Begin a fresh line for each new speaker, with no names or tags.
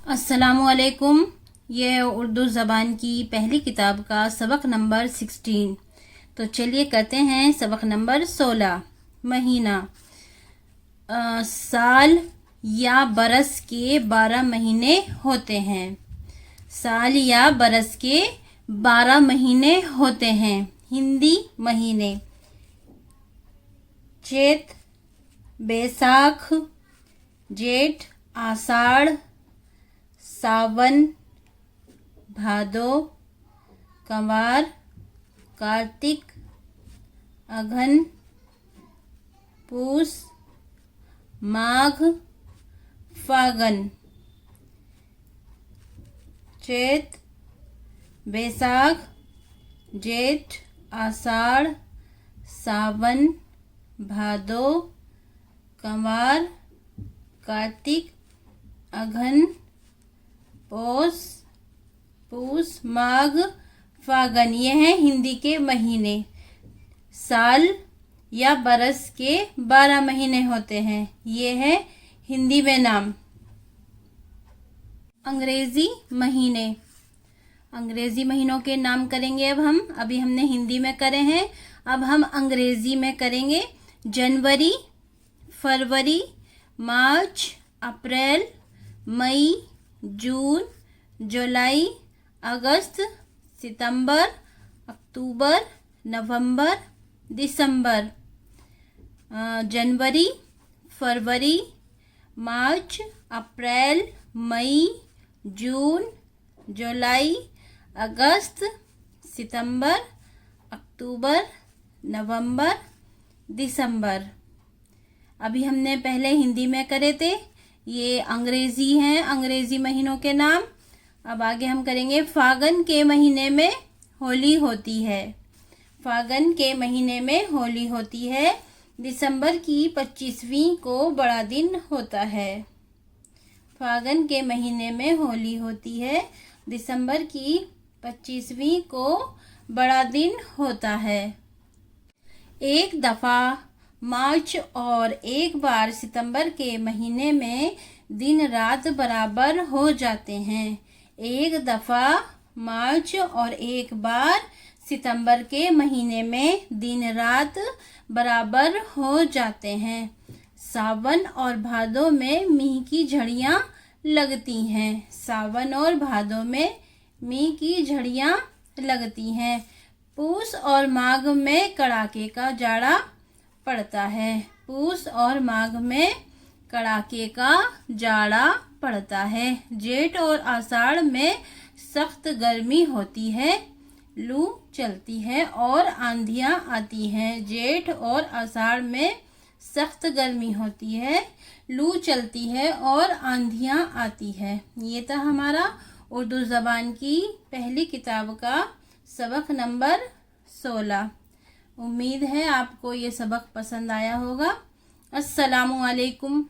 अस्सलामुअलैकुम। ये उर्दू ज़बान की पहली किताब का सबक नंबर 16। तो चलिए करते हैं सबक नंबर 16। महीना। साल या बरस के 12 महीने होते हैं। साल या बरस के 12 महीने होते हैं। हिंदी महीने: चैत, बैसाख, जेठ, आषाढ़, सावन, भादो, कंवार, कार्तिक, अघन, पूस, माघ, फागन। चैत, बैसाख, जेठ, आषाढ़, सावन, भादो, कंवार, कार्तिक, अघन, पूस, माघ, फागन। ये हैं हिंदी के महीने। साल या बरस के 12 महीने होते हैं। ये है हिंदी में नाम। अंग्रेजी महीने। अंग्रेजी महीनों के नाम करेंगे अब हम। अभी हमने हिंदी में करे हैं, अब हम अंग्रेजी में करेंगे। जनवरी, फरवरी, मार्च, अप्रैल, मई, जून, जुलाई, अगस्त, सितंबर, अक्टूबर, नवंबर, दिसंबर। जनवरी, फरवरी, मार्च, अप्रैल, मई, जून, जुलाई, अगस्त, सितंबर, अक्टूबर, नवंबर, दिसंबर। अभी हमने पहले हिंदी में करे थे। ये अंग्रेजी हैं, अंग्रेजी महीनों के नाम। अब आगे हम करेंगे। फागन के महीने में होली होती है। फागन के महीने में होली होती है। दिसंबर की 25वीं को बड़ा दिन होता है। फागन के महीने में होली होती है। दिसंबर की 25वीं को बड़ा दिन होता है। एक दफ़ा मार्च और एक बार सितंबर के महीने में दिन रात बराबर हो जाते हैं। एक दफ़ा मार्च और एक बार सितंबर के महीने में दिन रात बराबर हो जाते हैं। सावन और भादों में मींह की झड़ियाँ लगती हैं। सावन और भादों में मींह की झड़ियाँ लगती हैं। पूस और माघ में कड़ाके का जाड़ा पड़ता है। पूस और माघ में कड़ाके का जाड़ा पड़ता है। जेठ और आषाढ़ में सख्त गर्मी होती है। लू चलती है और आंधियाँ आती हैं। जेठ और आषाढ़ में सख्त गर्मी होती है, लू चलती है और आंधियाँ आती है। ये था हमारा उर्दू ज़बान की पहली किताब का सबक नंबर 16। उम्मीद है आपको ये सबक पसंद आया होगा। अस्सलामु अलैकुम।